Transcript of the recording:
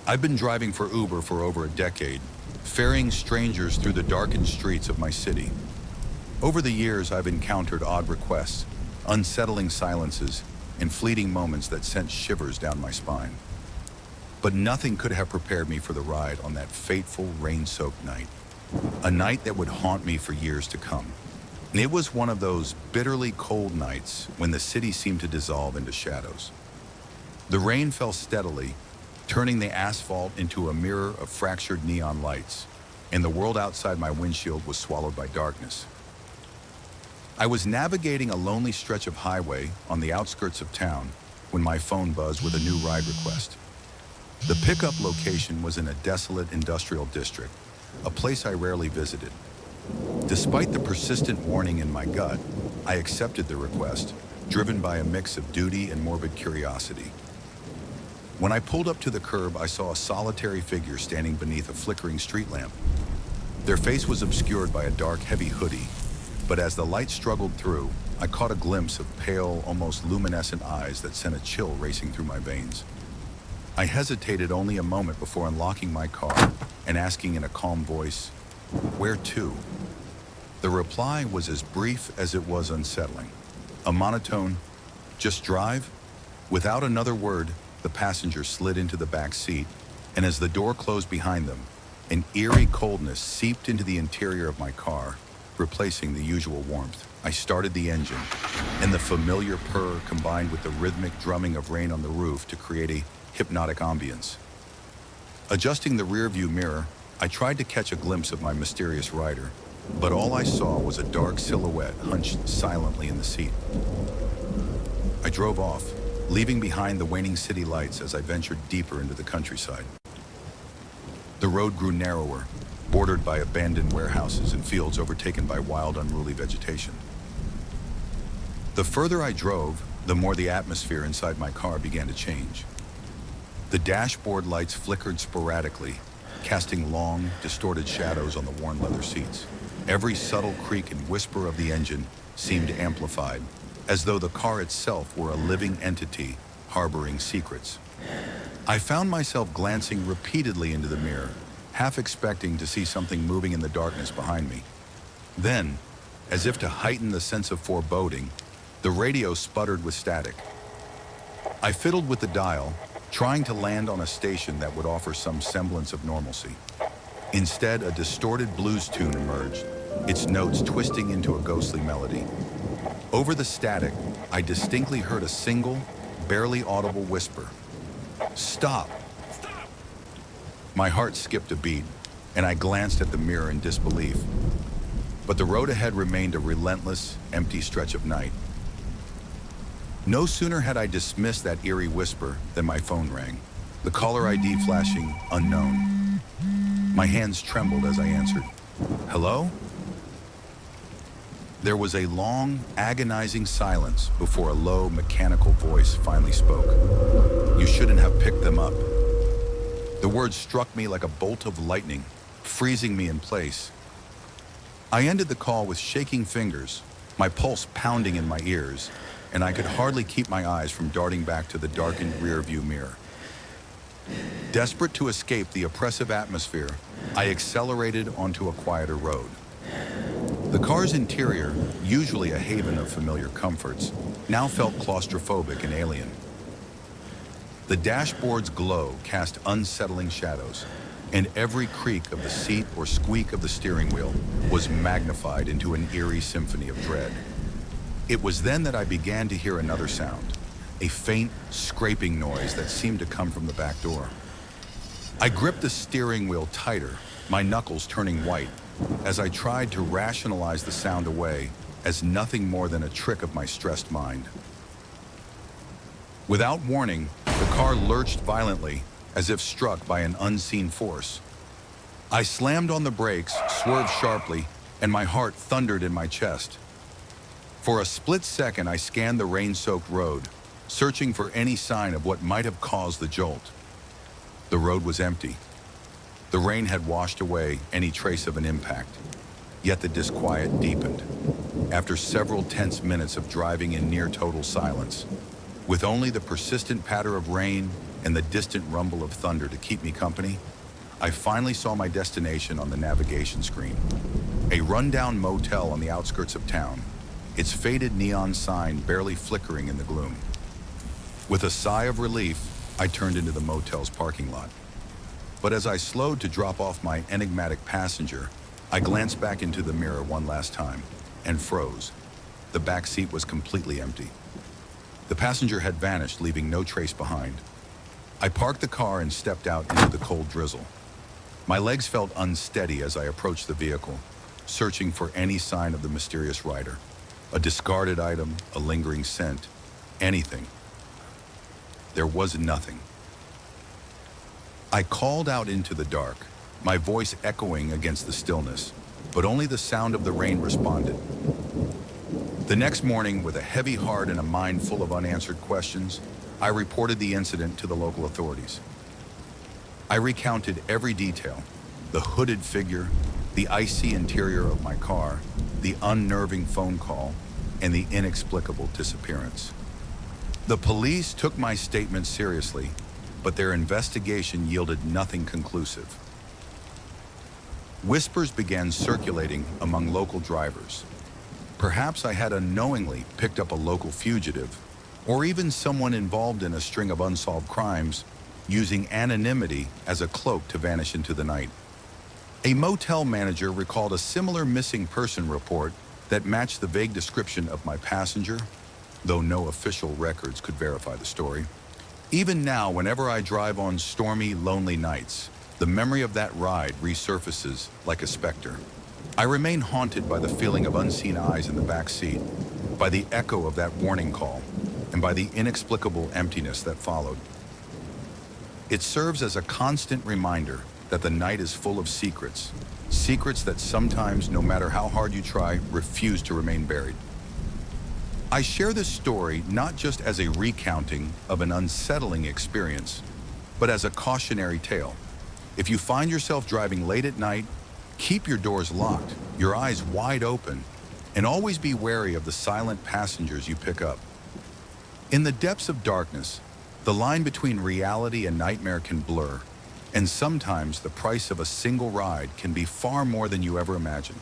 I've been driving for Uber for over a decade, ferrying strangers through the darkened streets of my city. Over the years, I've encountered odd requests, unsettling silences, and fleeting moments that sent shivers down my spine. But nothing could have prepared me for the ride on that fateful, rain-soaked night. A night that would haunt me for years to come. It was one of those bitterly cold nights when the city seemed to dissolve into shadows. The rain fell steadily, turning the asphalt into a mirror of fractured neon lights, and the world outside my windshield was swallowed by darkness. I was navigating a lonely stretch of highway on the outskirts of town when my phone buzzed with a new ride request. The pickup location was in a desolate industrial district, a place I rarely visited. Despite the persistent warning in my gut, I accepted the request, driven by a mix of duty and morbid curiosity. When I pulled up to the curb, I saw a solitary figure standing beneath a flickering street lamp. Their face was obscured by a dark, heavy hoodie, but as the light struggled through, I caught a glimpse of pale, almost luminescent eyes that sent a chill racing through my veins. I hesitated only a moment before unlocking my car and asking in a calm voice, "Where to?" The reply was as brief as it was unsettling. A monotone, "Just drive?" Without another word, the passenger slid into the back seat, and as the door closed behind them, an eerie coldness seeped into the interior of my car, replacing the usual warmth. I started the engine, and the familiar purr combined with the rhythmic drumming of rain on the roof to create a hypnotic ambience. Adjusting the rearview mirror, I tried to catch a glimpse of my mysterious rider, but all I saw was a dark silhouette hunched silently in the seat. I drove off, leaving behind the waning city lights as I ventured deeper into the countryside. The road grew narrower, bordered by abandoned warehouses and fields overtaken by wild, unruly vegetation. The further I drove, the more the atmosphere inside my car began to change. The dashboard lights flickered sporadically, casting long, distorted shadows on the worn leather seats. Every subtle creak and whisper of the engine seemed amplified, as though the car itself were a living entity harboring secrets. I found myself glancing repeatedly into the mirror, half expecting to see something moving in the darkness behind me. Then, as if to heighten the sense of foreboding, the radio sputtered with static. I fiddled with the dial, trying to land on a station that would offer some semblance of normalcy. Instead, a distorted blues tune emerged, its notes twisting into a ghostly melody. Over the static, I distinctly heard a single, barely audible whisper. "Stop!" My heart skipped a beat, and I glanced at the mirror in disbelief. But the road ahead remained a relentless, empty stretch of night. No sooner had I dismissed that eerie whisper than my phone rang, the caller ID flashing unknown. My hands trembled as I answered. "Hello?" There was a long, agonizing silence before a low, mechanical voice finally spoke. "You shouldn't have picked them up." The words struck me like a bolt of lightning, freezing me in place. I ended the call with shaking fingers, my pulse pounding in my ears, and I could hardly keep my eyes from darting back to the darkened rearview mirror. Desperate to escape the oppressive atmosphere, I accelerated onto a quieter road. The car's interior, usually a haven of familiar comforts, now felt claustrophobic and alien. The dashboard's glow cast unsettling shadows, and every creak of the seat or squeak of the steering wheel was magnified into an eerie symphony of dread. It was then that I began to hear another sound, a faint, scraping noise that seemed to come from the back door. I gripped the steering wheel tighter, my knuckles turning white, as I tried to rationalize the sound away as nothing more than a trick of my stressed mind. Without warning, the car lurched violently, as if struck by an unseen force. I slammed on the brakes, swerved sharply, and my heart thundered in my chest. For a split second, I scanned the rain-soaked road, searching for any sign of what might have caused the jolt. The road was empty. The rain had washed away any trace of an impact, yet the disquiet deepened. After several tense minutes of driving in near total silence, with only the persistent patter of rain and the distant rumble of thunder to keep me company, I finally saw my destination on the navigation screen. A rundown motel on the outskirts of town, its faded neon sign barely flickering in the gloom. With a sigh of relief, I turned into the motel's parking lot. But as I slowed to drop off my enigmatic passenger, I glanced back into the mirror one last time and froze. The back seat was completely empty. The passenger had vanished, leaving no trace behind. I parked the car and stepped out into the cold drizzle. My legs felt unsteady as I approached the vehicle, searching for any sign of the mysterious rider. A discarded item, a lingering scent, anything. There was nothing. I called out into the dark, my voice echoing against the stillness, but only the sound of the rain responded. The next morning, with a heavy heart and a mind full of unanswered questions, I reported the incident to the local authorities. I recounted every detail: the hooded figure, the icy interior of my car, the unnerving phone call, and the inexplicable disappearance. The police took my statement seriously, but their investigation yielded nothing conclusive. Whispers began circulating among local drivers. Perhaps I had unknowingly picked up a local fugitive, or even someone involved in a string of unsolved crimes, using anonymity as a cloak to vanish into the night. A motel manager recalled a similar missing person report that matched the vague description of my passenger, though no official records could verify the story. Even now, whenever I drive on stormy, lonely nights, the memory of that ride resurfaces like a specter. I remain haunted by the feeling of unseen eyes in the back seat, by the echo of that warning call, and by the inexplicable emptiness that followed. It serves as a constant reminder that the night is full of secrets, secrets that sometimes, no matter how hard you try, refuse to remain buried. I share this story not just as a recounting of an unsettling experience, but as a cautionary tale. If you find yourself driving late at night, keep your doors locked, your eyes wide open, and always be wary of the silent passengers you pick up. In the depths of darkness, the line between reality and nightmare can blur, and sometimes the price of a single ride can be far more than you ever imagined.